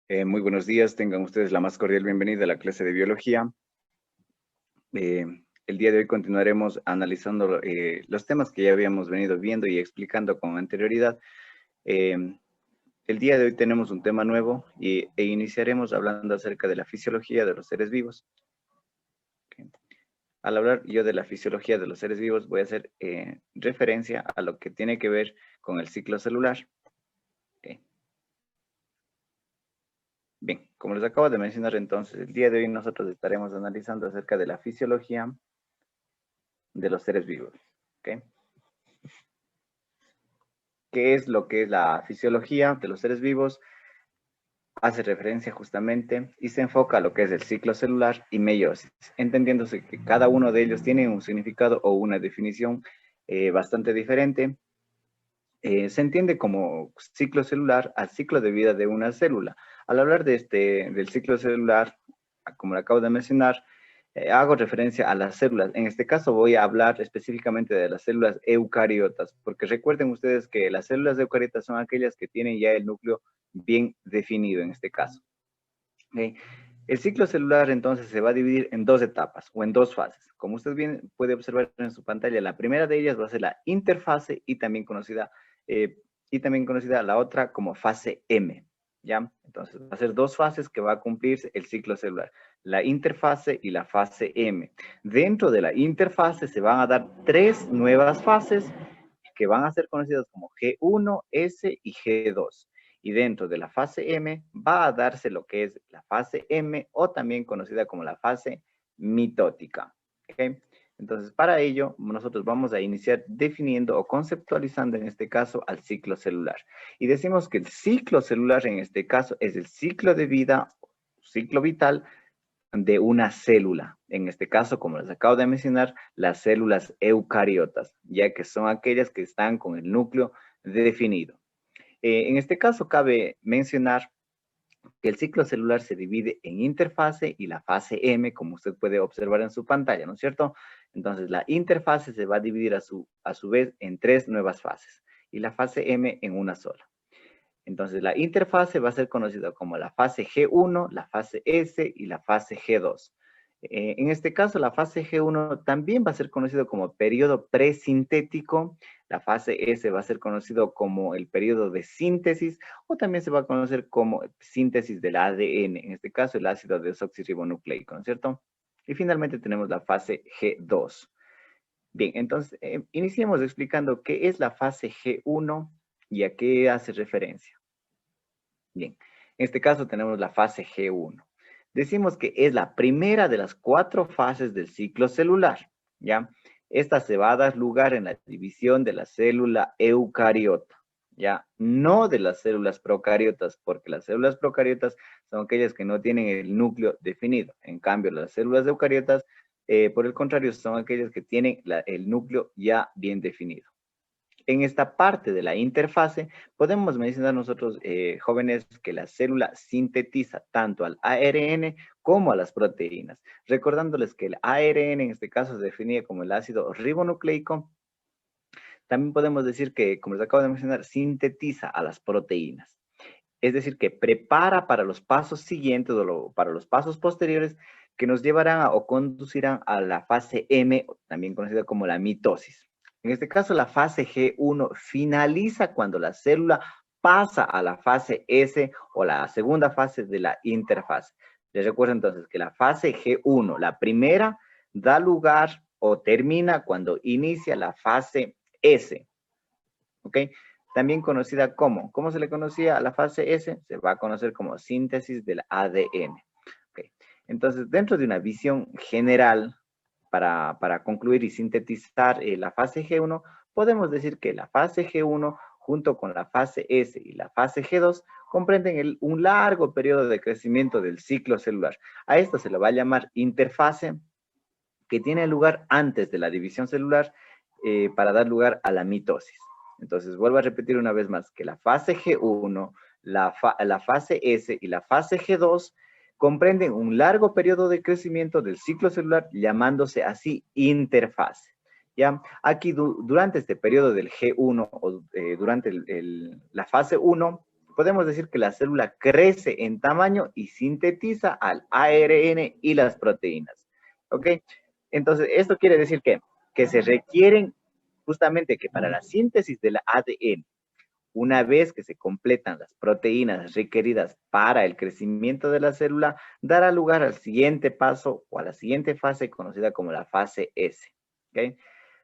Muy buenos días, tengan ustedes la más cordial bienvenida a la clase de biología. El día de hoy continuaremos analizando los temas que ya habíamos venido viendo y explicando con anterioridad. Eh, el día de hoy tenemos un tema nuevo e iniciaremos hablando acerca de la fisiología de los seres vivos. Okay. Al hablar yo de la fisiología de los seres vivos, voy a hacer referencia a lo que tiene que ver con el ciclo celular. Okay. Bien, como les acabo de mencionar entonces, el día de hoy nosotros estaremos analizando acerca de la fisiología de los seres vivos. ¿Okay? ¿Qué es lo que es la fisiología de los seres vivos? Hace referencia justamente y se enfoca a lo que es el ciclo celular y meiosis, entendiéndose que cada uno de ellos tiene un significado o una definición bastante diferente. Se entiende como ciclo celular al ciclo de vida de una célula. Al hablar del ciclo celular, como le acabo de mencionar, hago referencia a las células. En este caso voy a hablar específicamente de las células eucariotas, porque recuerden ustedes que las células eucariotas son aquellas que tienen ya el núcleo bien definido en este caso. ¿Okay? El ciclo celular entonces se va a dividir en dos etapas o en dos fases. Como usted bien puede observar en su pantalla, la primera de ellas va a ser la interfase eh, y también conocida la otra como fase M. ¿Ya? Entonces va a ser dos fases que va a cumplirse el ciclo celular, la interfase y la fase M. Dentro de la interfase se van a dar tres nuevas fases que van a ser conocidas como G1, S y G2. Y dentro de la fase M va a darse lo que es la fase M o también conocida como la fase mitótica. ¿Okay? Entonces, para ello, nosotros vamos a iniciar definiendo o conceptualizando en este caso al ciclo celular. Y decimos que el ciclo celular en este caso es el ciclo de vida, ciclo vital de una célula. En este caso, como les acabo de mencionar, las células eucariotas, ya que son aquellas que están con el núcleo definido. En este caso, cabe mencionar que el ciclo celular se divide en interfase y la fase M, como usted puede observar en su pantalla, ¿no es cierto? Entonces, la interfase se va a dividir a su vez en tres nuevas fases y la fase M en una sola. Entonces, la interfase va a ser conocida como la fase G1, la fase S y la fase G2. En este caso, la fase G1 también va a ser conocido como periodo presintético. La fase S va a ser conocido como el periodo de síntesis o también se va a conocer como síntesis del ADN, en este caso el ácido desoxirribonucleico, ¿no es cierto? Y finalmente tenemos la fase G2. Bien, entonces iniciemos explicando qué es la fase G1 y a qué hace referencia. Bien, en este caso tenemos la fase G1. Decimos que es la primera de las 4 fases del ciclo celular, ¿ya? Esta se va a dar lugar en la división de la célula eucariota, ¿ya? No de las células procariotas, porque las células procariotas son aquellas que no tienen el núcleo definido. En cambio, las células eucariotas, por el contrario, son aquellas que tienen el núcleo ya bien definido. En esta parte de la interfase, podemos mencionar nosotros, jóvenes, que la célula sintetiza tanto al ARN como a las proteínas. Recordándoles que el ARN en este caso se definía como el ácido ribonucleico. También podemos decir que, como les acabo de mencionar, sintetiza a las proteínas. Es decir, que prepara para los pasos siguientes o para los pasos posteriores que nos llevarán o conducirán a la fase M, también conocida como la mitosis. En este caso, la fase G1 finaliza cuando la célula pasa a la fase S o la segunda fase de la interfase. Les recuerdo entonces que la fase G1, la primera, da lugar o termina cuando inicia la fase S. ¿Ok? También conocida como, ¿cómo se le conocía a la fase S? Se va a conocer como síntesis del ADN. ¿Okay? Entonces, dentro de una visión general, para concluir y sintetizar la fase G1, podemos decir que la fase G1 junto con la fase S y la fase G2 comprenden un largo periodo de crecimiento del ciclo celular. A esto se le va a llamar interfase, que tiene lugar antes de la división celular para dar lugar a la mitosis. Entonces, vuelvo a repetir una vez más que la fase G1, la fase S y la fase G2 comprenden un largo periodo de crecimiento del ciclo celular llamándose así interfase. ¿Ya? Aquí durante este periodo del G1 o durante la fase 1, podemos decir que la célula crece en tamaño y sintetiza al ARN y las proteínas. ¿Ok? Entonces, esto quiere decir que se requieren justamente que para la síntesis del ADN, una vez que se completan las proteínas requeridas para el crecimiento de la célula, dará lugar al siguiente paso o a la siguiente fase conocida como la fase S. ¿Okay?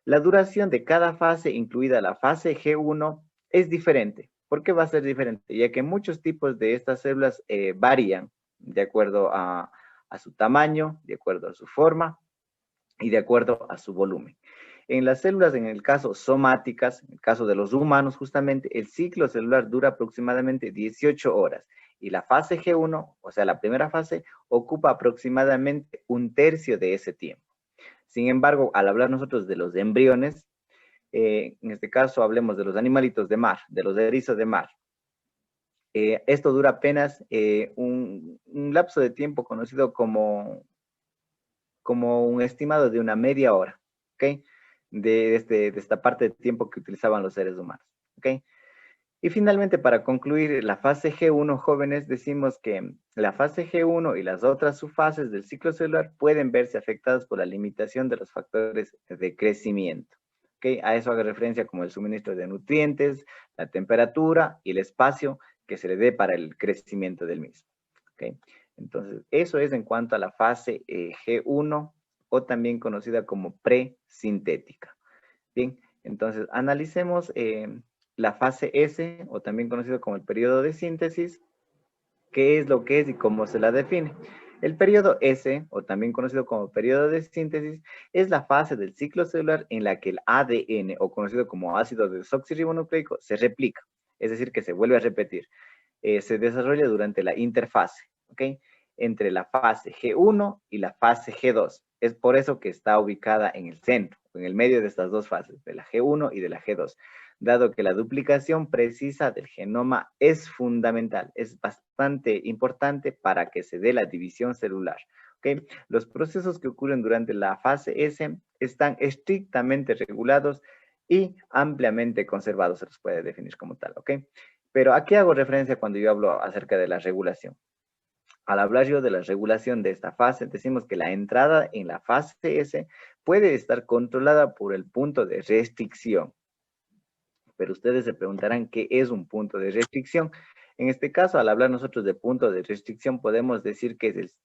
La duración de cada fase, incluida la fase G1, es diferente. ¿Por qué va a ser diferente? Ya que muchos tipos de estas células varían de acuerdo a su tamaño, de acuerdo a su forma y de acuerdo a su volumen. En las células, en el caso somáticas, en el caso de los humanos justamente, el ciclo celular dura aproximadamente 18 horas y la fase G1, o sea, la primera fase, ocupa aproximadamente un tercio de ese tiempo. Sin embargo, al hablar nosotros de los embriones, en este caso hablemos de los animalitos de mar, de los erizos de mar. Esto dura apenas un lapso de tiempo conocido como un estimado de una media hora, ¿ok? De esta parte de tiempo que utilizaban los seres humanos, ¿ok? Y finalmente, para concluir la fase G1, jóvenes, decimos que la fase G1 y las otras subfases del ciclo celular pueden verse afectadas por la limitación de los factores de crecimiento. ¿Okay? A eso haga referencia como el suministro de nutrientes, la temperatura y el espacio que se le dé para el crecimiento del mismo. ¿Okay? Entonces, eso es en cuanto a la fase G1 o también conocida como presintética. Bien, entonces analicemos la fase S, o también conocido como el periodo de síntesis, qué es lo que es y cómo se la define. El periodo S, o también conocido como periodo de síntesis, es la fase del ciclo celular en la que el ADN, o conocido como ácido desoxirribonucleico, se replica, es decir, que se vuelve a repetir. Se desarrolla durante la interfase, ¿ok? Entre la fase G1 y la fase G2. Es por eso que está ubicada en el centro, en el medio de estas dos fases, de la G1 y de la G2, dado que la duplicación precisa del genoma es fundamental, es bastante importante para que se dé la división celular. ¿Okay? Los procesos que ocurren durante la fase S están estrictamente regulados y ampliamente conservados, se los puede definir como tal. ¿Ok? Pero ¿a qué hago referencia cuando yo hablo acerca de la regulación? Al hablar yo de la regulación de esta fase, decimos que la entrada en la fase S puede estar controlada por el punto de restricción. Pero ustedes se preguntarán qué es un punto de restricción. En este caso, al hablar nosotros de punto de restricción, podemos decir que es,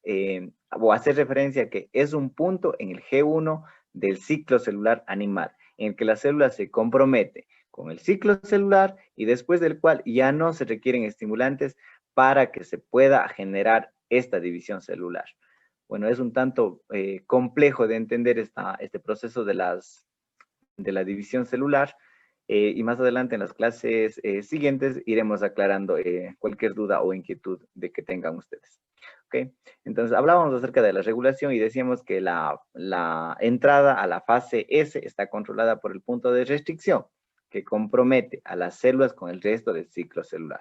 o hacer referencia a que es un punto en el G1 del ciclo celular animal, en el que la célula se compromete con el ciclo celular y después del cual ya no se requieren estimulantes para que se pueda generar esta división celular. Bueno, es un tanto complejo de entender este proceso de la división celular, y más adelante en las clases siguientes iremos aclarando cualquier duda o inquietud de que tengan ustedes. ¿Okay? Entonces hablábamos acerca de la regulación y decíamos que la entrada a la fase S está controlada por el punto de restricción que compromete a las células con el resto del ciclo celular.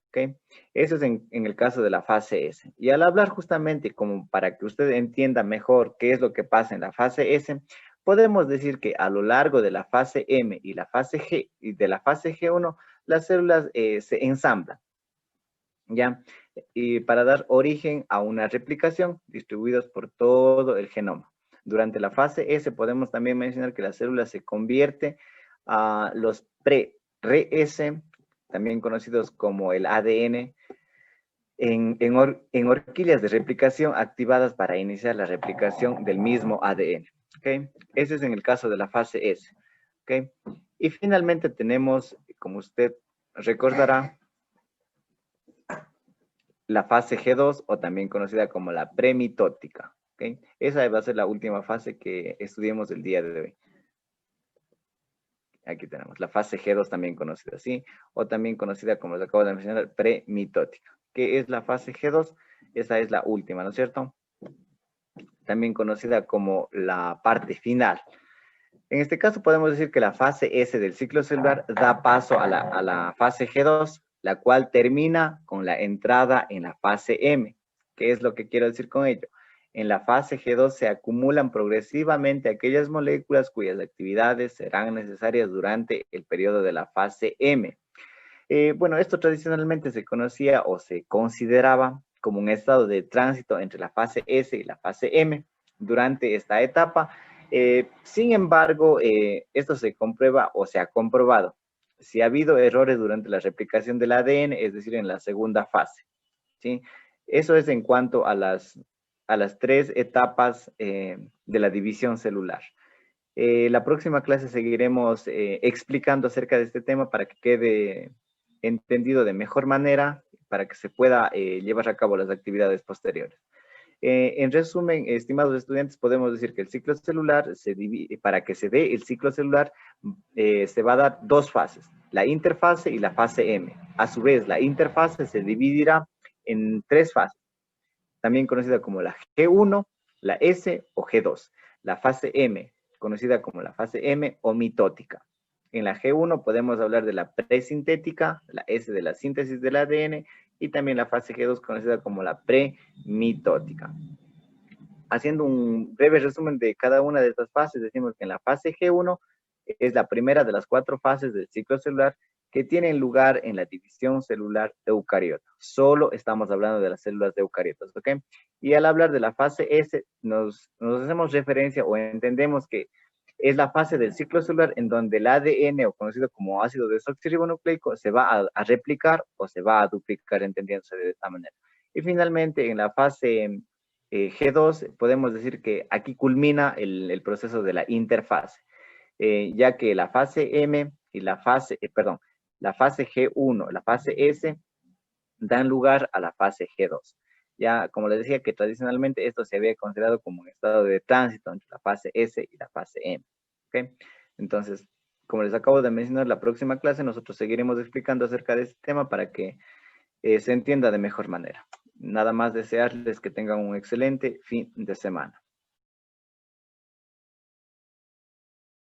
¿Okay? Eso es en el caso de la fase S. Y al hablar justamente como para que usted entienda mejor qué es lo que pasa en la fase S, podemos decir que a lo largo de la fase M y la fase G y de la fase G1, las células se ensamblan, ¿ya? Y para dar origen a una replicación distribuidas por todo el genoma. Durante la fase S podemos también mencionar que la célula se convierte a los pre-RS, también conocidos como el ADN, en horquillas de replicación activadas para iniciar la replicación del mismo ADN. ¿Okay? Ese es en el caso de la fase S. ¿Okay? Y finalmente tenemos, como usted recordará, la fase G2 o también conocida como la premitótica. ¿Okay? Esa va a ser la última fase que estudiemos el día de hoy. Aquí tenemos la fase G2 también conocida así, o también conocida como les acabo de mencionar, premitótica. ¿Qué es la fase G2? Esa es la última, ¿no es cierto? También conocida como la parte final. En este caso podemos decir que la fase S del ciclo celular da paso a la fase G2, la cual termina con la entrada en la fase M. ¿Qué es lo que quiero decir con ello? En la fase G2 se acumulan progresivamente aquellas moléculas cuyas actividades serán necesarias durante el periodo de la fase M. Bueno, esto tradicionalmente se conocía o se consideraba como un estado de tránsito entre la fase S y la fase M durante esta etapa. Sin embargo, esto se comprueba o se ha comprobado si ha habido errores durante la replicación del ADN, es decir, en la segunda fase, ¿sí? Eso es en cuanto a las tres etapas de la división celular. La próxima clase seguiremos explicando acerca de este tema para que quede entendido de mejor manera, para que se pueda llevar a cabo las actividades posteriores. En resumen, estimados estudiantes, podemos decir que el ciclo celular, para que se dé el ciclo celular, se va a dar dos fases, la interfase y la fase M. A su vez, la interfase se dividirá en tres fases, también conocida como la G1, la S o G2. La fase M, conocida como la fase M o mitótica. En la G1 podemos hablar de la presintética, la S de la síntesis del ADN y también la fase G2 conocida como la premitótica. Haciendo un breve resumen de cada una de estas fases, decimos que en la fase G1 es la primera de las cuatro fases del ciclo celular que tienen lugar en la división celular eucariota. Solo estamos hablando de las células eucariotas, ¿ok? Y al hablar de la fase S, nos hacemos referencia o entendemos que es la fase del ciclo celular en donde el ADN, o conocido como ácido desoxirribonucleico, se va a replicar o se va a duplicar, entendiéndose de esta manera. Y finalmente, en la fase G2, podemos decir que aquí culmina el proceso de la interfase, ya que la fase M y la fase G1, la fase S, dan lugar a la fase G2. Ya, como les decía, que tradicionalmente esto se había considerado como un estado de tránsito entre la fase S y la fase M. ¿Okay? Entonces, como les acabo de mencionar, la próxima clase nosotros seguiremos explicando acerca de este tema para que se entienda de mejor manera. Nada más desearles que tengan un excelente fin de semana.